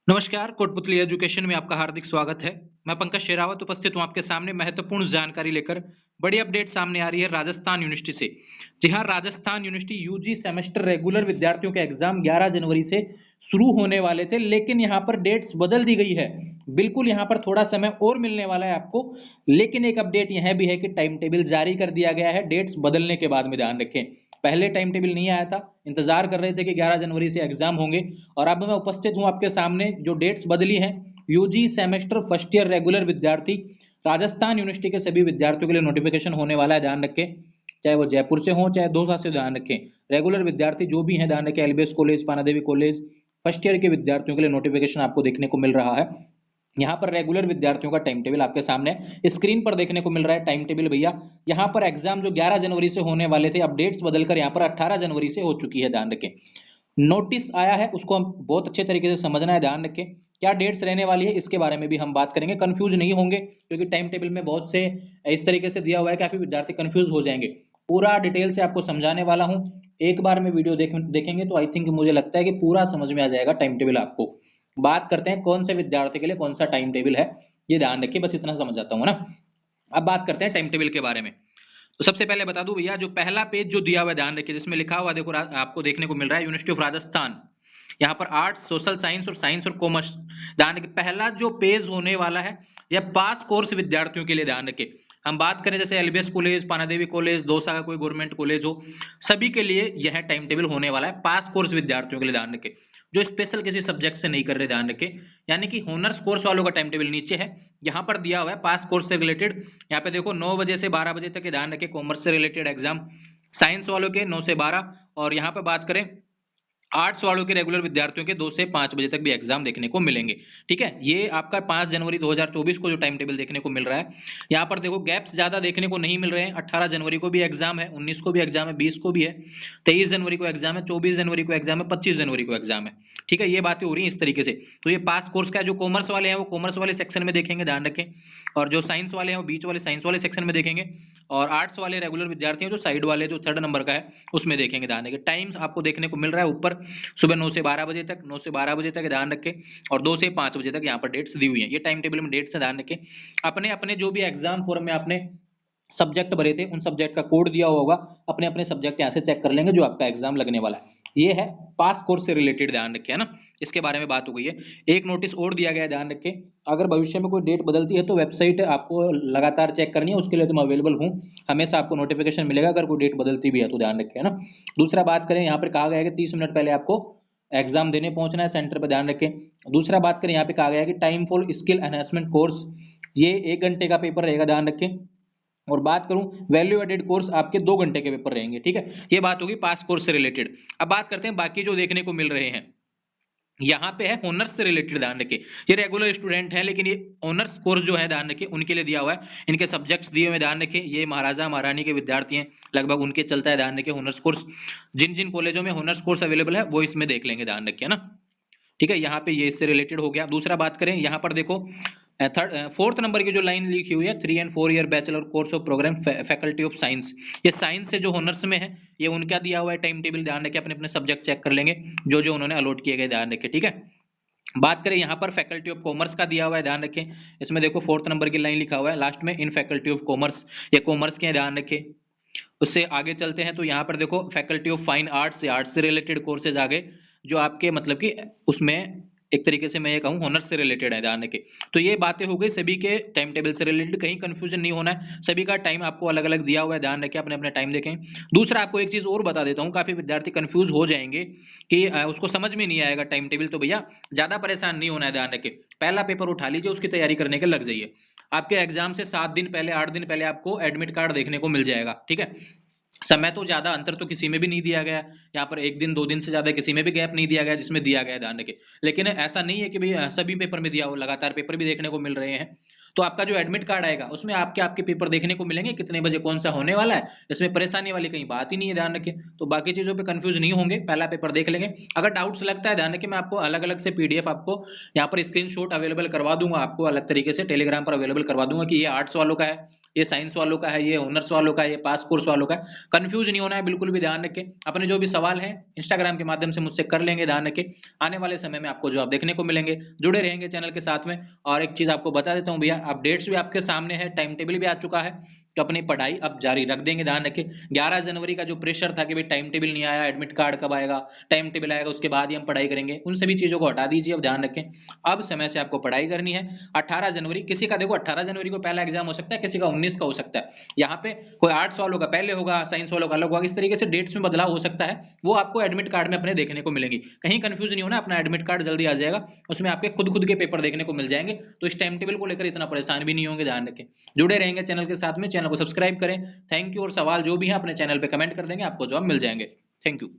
नमस्कार, कोटपुतली एजुकेशन में आपका हार्दिक स्वागत है। मैं पंकज शेरावत उपस्थित हूँ आपके सामने महत्वपूर्ण जानकारी लेकर। बड़ी अपडेट सामने आ रही है राजस्थान यूनिवर्सिटी से। जी हाँ, Rajasthan university UG semester regular विद्यार्थियों के एग्जाम 11 जनवरी से शुरू होने वाले थे, लेकिन यहाँ पर डेट्स बदल दी गई है। बिल्कुल यहाँ पर थोड़ा समय और मिलने वाला है आपको, लेकिन एक अपडेट यह भी है कि टाइम टेबल जारी कर दिया गया है डेट्स बदलने के बाद में, ध्यान रखें। पहले टाइम टेबल नहीं आया था, इंतजार कर रहे थे कि 11 जनवरी से एग्जाम होंगे, और अब मैं उपस्थित हूं आपके सामने। जो डेट्स बदली हैं, UG semester first year regular विद्यार्थी राजस्थान यूनिवर्सिटी के सभी विद्यार्थियों के लिए नोटिफिकेशन होने वाला है, ध्यान रखें। चाहे वो जयपुर से हो चाहे दौसा से, ध्यान रखें। रेगुलर विद्यार्थी जो भी हैं, ध्यान रखें। LBS college, Panadevi college, first year के विद्यार्थियों के लिए नोटिफिकेशन आपको देखने को मिल रहा है। यहाँ पर रेगुलर विद्यार्थियों का टाइम टेबल आपके सामने स्क्रीन पर देखने को मिल रहा है। टाइम टेबल भैया, यहाँ पर एग्जाम जो 11 जनवरी से होने वाले थे, अपडेट्स बदलकर यहाँ पर 18 जनवरी से हो चुकी है, ध्यान रखें। नोटिस आया है, उसको हम बहुत अच्छे तरीके से समझना है, ध्यान रखें। क्या डेट्स रहने वाली है इसके बारे में भी हम बात करेंगे। कंफ्यूज नहीं होंगे, क्योंकि टाइम टेबल में बहुत से इस तरीके से दिया हुआ है, काफी विद्यार्थी कंफ्यूज हो जाएंगे। पूरा डिटेल से आपको समझाने वाला हूं। एक बार में वीडियो देखेंगे तो आई थिंक मुझे लगता है कि पूरा समझ में आ जाएगा टाइम टेबल आपको। बात करते हैं कौन से विद्यार्थी के लिए कौन सा टाइम टेबल है, ये ध्यान रखिए, बस इतना समझ जाता हूँ ना। अब बात करते हैं टाइम टेबल के बारे में। तो सबसे पहले बता दूं भैया, जो पहला पेज जो दिया हुआ है, ध्यान रखिए, जिसमें लिखा हुआ देखो, आपको देखने को मिल रहा है यूनिवर्सिटी ऑफ राजस्थान। यहाँ पर आर्ट्स, सोशल साइंस और साइंस और कॉमर्स, ध्यान रखिए। पहला जो पेज होने वाला है यह पास कोर्स विद्यार्थियों के लिए, ध्यान रखिए। हम बात करें जैसे LBS college, Panadevi college, Dausa का कोई गवर्नमेंट कॉलेज हो, सभी के लिए यह टाइम टेबल होने वाला है। पास कोर्स विद्यार्थियों के लिए, ध्यान रखें। जो स्पेशल किसी सब्जेक्ट से नहीं कर रहे, ध्यान रखें। यानी कि होनर्स कोर्स वालों का टाइम टेबल नीचे है, यहाँ पर दिया हुआ है पास कोर्स से रिलेटेड। यहाँ पे देखो 9 बजे से 12 बजे तक, ध्यान रखें, कॉमर्स से रिलेटेड एग्जाम। साइंस वालों के 9 से 12, और यहाँ पे बात करें आर्ट्स वालों के रेगुलर विद्यार्थियों के 2 से 5 बजे तक भी एग्जाम देखने को मिलेंगे। ठीक है, ये आपका 5 जनवरी 2024 को जो टाइम टेबल देखने को मिल रहा है। यहाँ पर देखो गैप्स ज्यादा देखने को नहीं मिल रहे हैं। 18 जनवरी को भी एग्जाम है, 19 को भी एग्जाम है, 20 को भी है, 23 जनवरी को एग्जाम है, 24 जनवरी को एग्जाम है, 25 जनवरी को एग्जाम है। ठीक है, ये बातें हो रही है इस तरीके से। तो ये पास कोर्स का जो कॉमर्स वाले हैं वो कॉमर्स वाले सेक्शन में देखेंगे, ध्यान रखें। और जो साइंस वाले हैं वो बीच वाले साइंस वाले सेक्शन में देखेंगे। और आर्ट्स वाले रेगुलर विद्यार्थी हैं जो साइड वाले, जो 3rd नंबर का है, उसमें देखेंगे, ध्यान रखें। टाइम्स आपको देखने को मिल रहा है ऊपर, सुबह 9 से 12 बजे तक, 9 से 12 बजे तक, ध्यान रखें। और 2 से 5 बजे तक यहाँ पर डेट्स दी हुई हैं। ये टाइम टेबल में डेट्स, ध्यान रखें। अपने अपने जो भी एग्जाम फॉर्म में आपने सब्जेक्ट भरे थे, उन सब्जेक्ट का कोड दिया हुआ होगा, अपने अपने सब्जेक्ट यहाँ से चेक कर लेंगे जो आपका एग्जाम लगने वाला है। ये है पास कोर्स से रिलेटेड, ध्यान रखें, है ना। इसके बारे में बात हो गई है। एक नोटिस और दिया गया है, ध्यान रखें। अगर भविष्य में कोई डेट बदलती है तो वेबसाइट आपको लगातार चेक करनी है, उसके लिए तो मैं अवेलेबल हूँ। हमेशा आपको नोटिफिकेशन मिलेगा अगर कोई डेट बदलती भी है तो, ध्यान रखें, है ना। दूसरा बात करें, यहाँ पर कहा गया है कि 30 मिनट पहले आपको एग्जाम देने पहुंचना है सेंटर पर, ध्यान रखें। दूसरा बात करें, यहाँ पे कहा गया है कि time for skill enhancement course, ये 1 घंटे का पेपर रहेगा, ध्यान रखें। और बात करूं वैल्यू एडेड कोर्स, आपके 2 घंटे के पेपर रहेंगे। ठीक है, ये बात होगी पास कोर्स से रिलेटेड। अब बात करते हैं बाकी जो देखने को मिल रहे हैं। यहाँ पे है ऑनर्स से रिलेटेड, ध्यान रखिए। ये रेगुलर स्टूडेंट है, लेकिन ये ऑनर्स कोर्स जो है, ध्यान रखिए, उनके लिए दिया हुआ है। इनके सब्जेक्ट्स दिए हुए, ध्यान रखिए। ये महाराजा महारानी के विद्यार्थी हैं, लगभग उनके चलता है, ध्यान रखिए, ऑनर्स कोर्स। जिन जिन कॉलेजों में ऑनर्स कोर्स अवेलेबल है वो इसमें देख लेंगे, ध्यान रखिए ना। ठीक है, यहाँ पे ये इससे रिलेटेड हो गया। दूसरा बात करें, यहाँ पर देखो 4th नंबर की जो लाइन लिखी हुई है, 3 and 4 year bachelor course of program faculty of science, ये साइंस से जो ऑनर्स में है, ये उनका दिया हुआ है टाइम टेबल, ध्यान रखें। अपने अपने सब्जेक्ट चेक कर लेंगे जो जो उन्होंने अलॉट किए गए, ध्यान रखें। ठीक है, बात करें यहाँ पर फैकल्टी ऑफ कॉमर्स का दिया हुआ है, ध्यान रखें। इसमें देखो 4th नंबर की लाइन लिखा हुआ है लास्ट में, इन फैकल्टी ऑफ कॉमर्स, ये कॉमर्स के, ध्यान रखें। उससे आगे चलते हैं तो यहाँ पर देखो faculty of fine arts, arts से रिलेटेड कोर्सेज आगे, जो आपके मतलब कि उसमें एक तरीके से मैं ये कहूँ ऑनर्स से रिलेटेड है, ध्यान रखें। तो ये बातें हो गई सभी के टाइम टेबल से रिलेटेड, कहीं कंफ्यूजन नहीं होना है। सभी का टाइम आपको अलग अलग दिया हुआ है, ध्यान रखें, अपने अपने टाइम देखें। दूसरा आपको एक चीज और बता देता हूँ, काफी विद्यार्थी कंफ्यूज हो जाएंगे कि उसको समझ में नहीं आएगा टाइम टेबल। तो भैया ज्यादा परेशान नहीं होना है, ध्यान रखें। पहला पेपर उठा लीजिए, उसकी तैयारी करने के लग जाइए। आपके एग्जाम से 7 दिन पहले, 8 दिन पहले आपको एडमिट कार्ड देखने को मिल जाएगा। ठीक है, समय तो ज्यादा अंतर तो किसी में भी नहीं दिया गया। यहाँ पर 1 दिन 2 दिन से ज्यादा किसी में भी गैप नहीं दिया गया, जिसमें दिया गया, ध्यान रखें। लेकिन ऐसा नहीं है कि भाई सभी पेपर में दिया हो, लगातार पेपर भी देखने को मिल रहे हैं। तो आपका जो एडमिट कार्ड आएगा उसमें आपके आपके पेपर देखने को मिलेंगे, कितने बजे कौन सा होने वाला है। इसमें परेशानी वाली कहीं बात ही नहीं है, ध्यान रखें। तो बाकी चीजों पे कंफ्यूज नहीं होंगे, पहला पेपर देख लेंगे। अगर डाउट्स लगता है, ध्यान रखें, मैं आपको अलग अलग से पीडीएफ आपको यहाँ पर स्क्रीनशॉट अवेलेबल करवा दूंगा, आपको अलग तरीके से टेलीग्राम पर अवेलेबल करवा दूंगा कि ये आर्ट्स वालों का है, ये साइंस वालों का है, ये ऑनर्स वालों का है, ये पास कोर्स वालों का है। कंफ्यूज नहीं होना है, बिल्कुल भी ध्यान रखें। अपने जो भी सवाल है इंस्टाग्राम के माध्यम से मुझसे कर लेंगे, ध्यान रखें। आने वाले समय में आपको जवाब देखने को मिलेंगे, जुड़े रहेंगे चैनल के साथ में। और एक चीज आपको बता देता हूँ भैया, अपडेट्स भी आपके सामने है, टाइम टेबल भी आ चुका है, तो अपनी पढ़ाई अब जारी रख देंगे, ध्यान रखें। 11 जनवरी का जो प्रेशर था कि भाई टाइम टेबल नहीं आया, एडमिट कार्ड कब आएगा, टाइम टेबल आएगा उसके बाद ही हम पढ़ाई करेंगे, उन सभी चीजों को हटा दीजिए, अब ध्यान रखें। अब समय से आपको पढ़ाई करनी है। 18 जनवरी किसी का, देखो 18 जनवरी को पहला एग्जाम हो सकता है, किसी का 19 का हो सकता है। यहाँ पे कोई आर्ट्स वालों का पहले होगा, साइंस वालों का अलग होगा, इस तरीके से डेट्स में बदलाव हो सकता है, वो आपको एडमिट कार्ड में अपने देखने को मिलेंगी। कहीं कंफ्यूज नहीं होना, अपना एडमिट कार्ड जल्दी आ जाएगा, उसमें आपके खुद के पेपर देखने को मिल जाएंगे, तो इस टाइम टेबल को लेकर इतना परेशान भी नहीं होंगे, ध्यान रखें। जुड़े रहेंगे चैनल के साथ में, चैनल को सब्सक्राइब करें। Thank you. और सवाल जो भी है अपने चैनल पे कमेंट कर देंगे, आपको जवाब मिल जाएंगे। Thank you.